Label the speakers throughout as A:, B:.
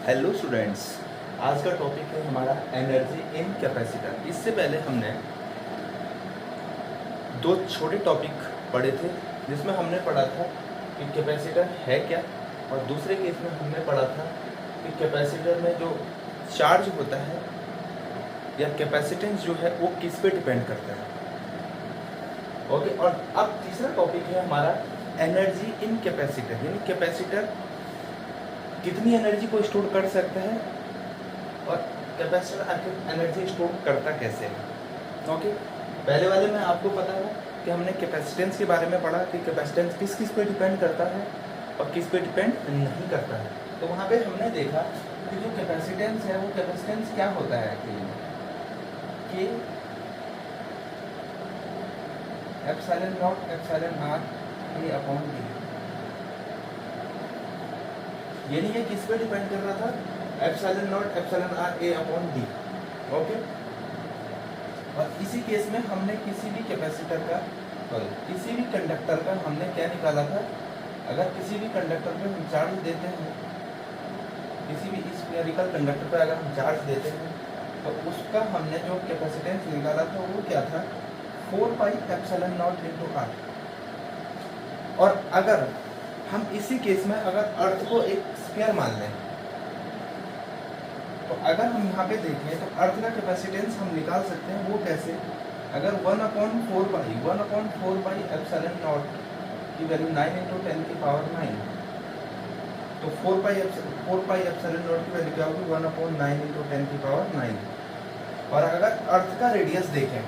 A: Hello students, आज का topic है हमारा एनर्जी इन कैपेसिटर। इससे पहले हमने दो छोटे टॉपिक पढ़े थे, जिसमें हमने पढ़ा था कि कैपेसिटर है क्या, और दूसरे केस में हमने पढ़ा था कि कैपेसिटर में जो चार्ज होता है या कैपेसिटेंस जो है वो किस पे डिपेंड करता है। ओके, और अब तीसरा टॉपिक है हमारा एनर्जी इन कैपेसिटर, यानी कैपेसिटर कितनी एनर्जी को स्टोर कर सकता है और कैपेसिटर आखिर एनर्जी स्टोर करता कैसे है। ओके, पहले वाले में आपको पता है कि हमने कैपेसिटेंस के बारे में पढ़ा कि कैपेसिटेंस किस किस पे डिपेंड करता है और किस पे डिपेंड नहीं करता है। तो वहाँ पे हमने देखा कि जो कैपेसिटेंस है वो कैपेसिटेंस क्या होता है कि epsilon naught epsilon R A upon D, यानी ये किस पे डिपेंड कर रहा था, epsilon naught epsilon R A upon D. Okay, और इसी केस में हमने किसी भी कैपेसिटर का किसी भी कंडक्टर का हमने क्या निकाला था, अगर किसी भी कंडक्टर पे हम चार्ज देते हैं, किसी भी स्फेरिकल कंडक्टर पे अगर हम चार्ज देते हैं तो उसका हमने जो कैपेसिटेंस निकाला था वो क्या था, 4 pi epsilon naught into R. और अगर हम इसी केस में अगर अर्थ को एक स्फीयर मान लें, तो अगर हम यहाँ पे देखें तो अर्थ का कैपेसिटेंस हम निकाल सकते हैं। वो कैसे, अगर 1/4 पाई एप्सिलॉन नॉट की वैल्यू 9 × 10⁹ तो 4 पाई एप्सिलॉन नॉट की वैल्यू क्या होगी, 1/9 × 10⁹। और अगर अर्थ का रेडियस देखें,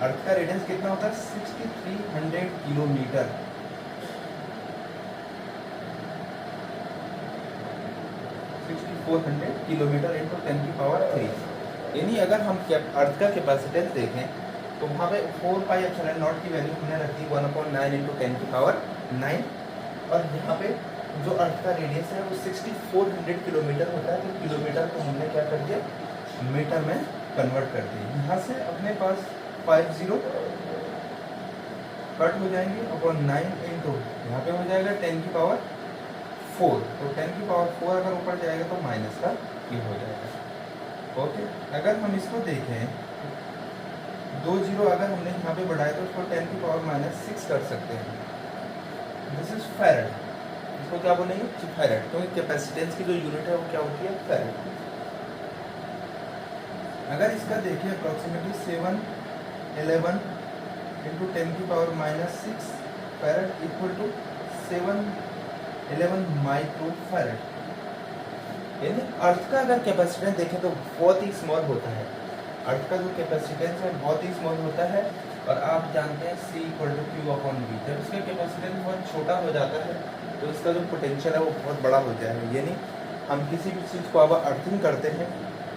A: अर्थ का रेडियस कितना होता है, 6300 किलोमीटर। 6400 किलोमीटर इंटू 10⁻3, यानी अगर हम अर्थ का कैपेसिटेंस देखें तो वहाँ पे 4 पाई एप्सिलॉन नॉट की वैल्यू हमने रखी 1/9 × 10⁹, और यहाँ पे जो अर्थ का रेडियस है वो 6400 किलोमीटर होता है। तो किलोमीटर को हमने क्या कर दिया, मीटर में कन्वर्ट कर दिया। यहाँ से अपने पास 50 कट हो जाएंगे अपॉन 9 इंटू यहाँ पे हो जाएगा 10⁻4, तो 10⁻4 अगर ऊपर जाएगा तो माइनस का ये हो जाएगा। ओके, अगर हम इसको देखें 2 0 अगर हमने यहाँ पे बढ़ाया तो उसको 10⁻⁻6 कर सकते हैं। दिस इज फैरेड, इसको क्या बोलेंगे, फैरेड, क्योंकि कैपेसिटेंस की जो यूनिट है वो क्या होती है, फैरेड। अगर इसका देखें approximately 711 into 10⁻⁻6 farad equal to 711 micro farad. यानी अर्थ का अगर कैपेसिटेंस देखें तो बहुत ही स्मॉल होता है। अर्थ का जो कैपेसिटेंस है बहुत ही स्मॉल होता है, और आप जानते हैं C = Q/V। जब इसका कैपेसिटेंस बहुत छोटा हो जाता है तो इसका जो पोटेंशियल है वो बहुत बड़ा हो जाएगा। यानी हम किसी भी चीज़ को अब अर्थिंग करते हैं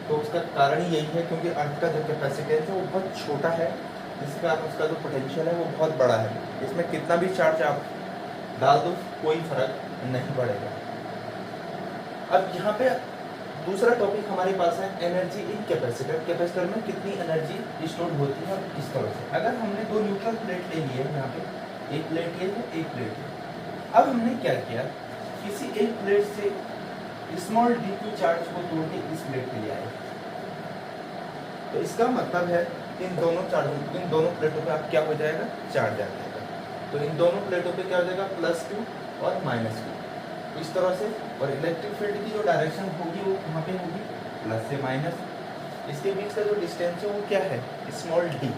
A: तो उसका कारण यही है क्योंकि अर्थ का जो कैपेसिटेंस है वो बहुत छोटा है, जिसके कारण उसका जो पोटेंशियल है वो बहुत बड़ा है। इसमें कितना भी चार्ज आप डाल दो कोई फर्क नहीं पड़ेगा। अब यहाँ पे दूसरा टॉपिक हमारे पास है एनर्जी इन कैपेसिटर। कैपेसिटर में कितनी एनर्जी स्टोर होती है और किस तरह से। अगर हमने दो न्यूट्रल प्लेट ले ली है, यहाँ पे एक प्लेट ये है, एक प्लेट है। अब हमने क्या किया, किसी एक प्लेट से स्मॉल d की चार्ज को तोड़ के इस प्लेट पे ले आए, तो इसका मतलब है इन दोनों प्लेटों पे आप क्या हो जाएगा, चार्ज आ जाएगा। तो इन दोनों प्लेटों पे क्या हो जाएगा, +Q और -Q इस तरह से। और इलेक्ट्रिक फील्ड की जो डायरेक्शन होगी वो कहाँ पे होगी, प्लस से माइनस। इसके बीच का जो डिस्टेंस है वो क्या है, स्मॉल d।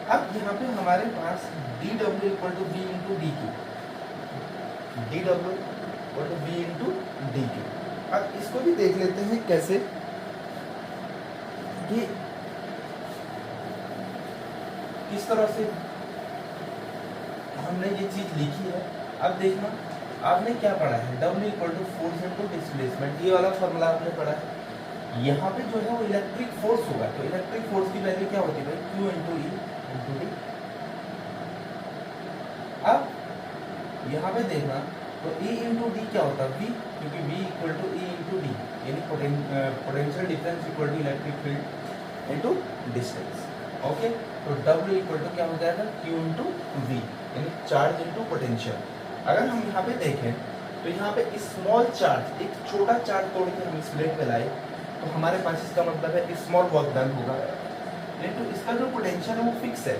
A: अब यहाँ पे हमारे पास dW = V × dQ, dW = V × dQ। अब इसको भी देख लेते हैं कैसे, कि किस तरह से हमने ये चीज लिखी है। अब देखना आपने क्या पढ़ा है, W = फोर्स इनटू डिस्प्लेसमेंट, ये वाला फॉर्मूला आपने पढ़ा है। यहाँ पे जो है वो इलेक्ट्रिक फोर्स होगा, तो इलेक्ट्रिक फोर्स की वैल्यू क्या होती है भाई, Q × E × D। अब यहाँ पे देखना तो E × D क्या होता है, V, क्योंकि V = E × D, यानी potential difference = electric field into distance. Okay, तो W = क्या हो जाएगा, Q × V, यानी चार्ज इनटू पोटेंशियल। अगर हम यहाँ पे देखें तो तो यहाँ पे स्मॉल चार्ज, एक छोटा चार्ज तोड़ के हम इस प्लेट पे लाए तो हमारे पास इसका मतलब है स्मॉल वर्क डन होगा, लेकिन तो इसका जो पोटेंशियल है वो फिक्स है,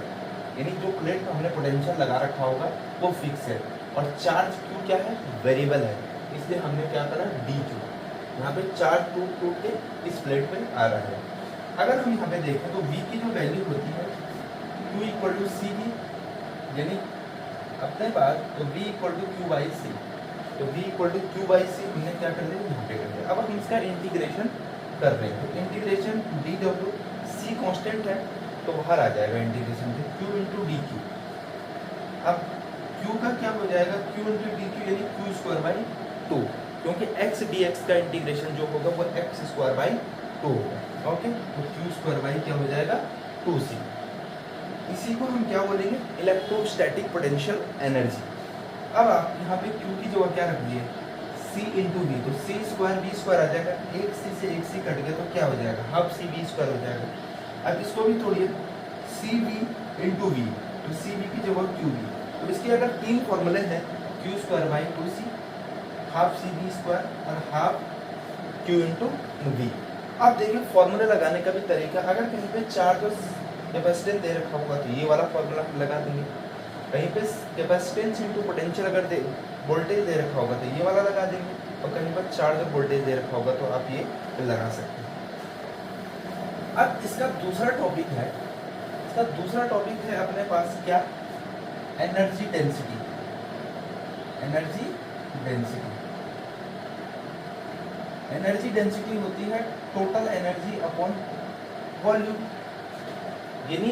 A: यानी जो प्लेट पे हमने पोटेंशियल लगा रखा होगा वो फिक्स है, और चार्ज क्यू क्या है, वेरिएबल है, इसलिए हमने क्या करा डी क्यू। यहाँ पे चार्ज टूट टूट के इस प्लेट पे आ रहा है। अगर हम यहाँ पे देखें तो v की जो वैल्यू होती है q equal to C V, यानी अपने पास तो v equal to Q by C, तो v equal to Q by C हमने क्या कर लिया यहाँ पे कर दिया। अब हम इसका इंटीग्रेशन कर रहे हैं, तो integration D W C constant है तो बाहर आ जाएगा इंटीग्रेशन से q इंटू डी क्यू। अब q का क्या हो जाएगा, q इंटू डी क्यू यानी क्यू स्क्वायर बाई टू, क्योंकि x dx का इंटीग्रेशन जो होगा वो x स्क्वायर बाई टू होगा। ओके, तो q स्क्वायर बाई क्या हो जाएगा 2c। इसी को हम क्या बोलेंगे, इलेक्ट्रोस्टैटिक पोटेंशियल एनर्जी। अब आप यहाँ पे q की जगह क्या रख दिए c इंटू वी, तो c स्क्वायर v स्क्वायर आ जाएगा, एक c से एक c कट गया तो क्या हो जाएगा हाफ सी वी स्क्वायर हो जाएगा। अब इसको भी तोड़िए सी वी इंटू वी, तो सी वी की जगह क्यू वी, तो इसके अगर तीन फॉर्मूले हैं Q square by two C, half C V square और हाफ क्यू इंटू वी। अब देखिए फॉर्मूला लगाने का भी तरीका, अगर कहीं पे चार्ज और कैपेसिटेंस दे रखा होगा तो ये वाला फॉर्मूला लगा देंगे, कहीं पे कैपेसिटेंस इंटू पोटेंशियल अगर दे वोल्टेज दे रखा होगा तो ये वाला लगा देंगे, और कहीं पर चार्ज और वोल्टेज दे रखा होगा तो आप ये लगा सकते हैं। अब इसका दूसरा टॉपिक है, इसका दूसरा टॉपिक है अपने पास क्या, energy density. Energy density, energy density होती है टोटल एनर्जी अपॉन वॉल्यूम, यानी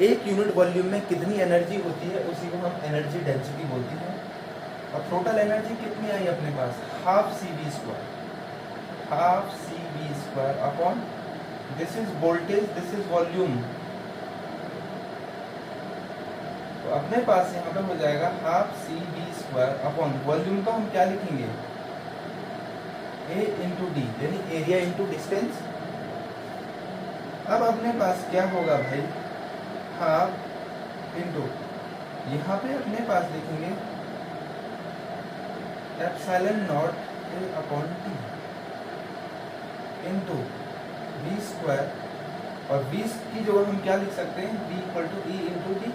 A: एक यूनिट वॉल्यूम में कितनी एनर्जी होती है उसी को हम एनर्जी डेंसिटी बोलते हैं। और टोटल एनर्जी कितनी आई अपने पास, half C V square, half C V square upon this is voltage, this is volume, तो अपने पास यहाँ पे हो जाएगा half C V square upon volume का हम क्या लिखेंगे ए इंटू डी, यानी एरिया इंटू डिस्टेंस। अब अपने पास क्या होगा भाई, हाफ इंटू यहाँ पे अपने पास लिखेंगे epsilon naught A upon T into V square, और वी की जगह हम क्या लिख सकते हैं v equal to E into D,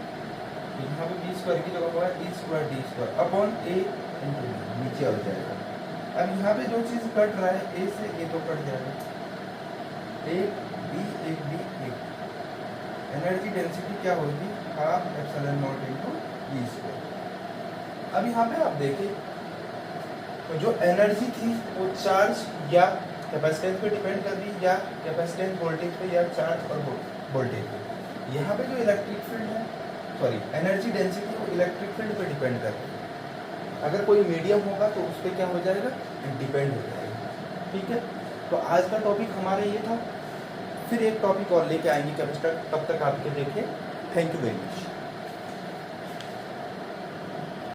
A: यहाँ पे वी स्क्वायर की जगह होगा E square D square upon A into D, नीचे आ जाएगा। अब यहाँ पे जो चीज़ कट रहा है ए से ए तो कट जाएगा, एक बी एक बी एक, एनर्जी डेंसिटी क्या होगी half epsilon naught into V square. अब यहाँ पे आप देखिए तो जो एनर्जी थी वो चार्ज या कैपेसिटेंस पे डिपेंड कर रही, या कैपेसिटेंस वोल्टेज पे, या चार्ज और वोल्टेज पे। यहाँ पे जो इलेक्ट्रिक फील्ड है, सॉरी एनर्जी डेंसिटी वो इलेक्ट्रिक फील्ड पे डिपेंड कर रही है। अगर कोई मीडियम होगा तो उस पर क्या हो जाएगा, डिपेंड हो जाएगा। ठीक है, तो आज का टॉपिक हमारा ये था, फिर एक टॉपिक और लेके आएंगे कैपेसिटर, तब तक आपके देखिए। Thank you very much.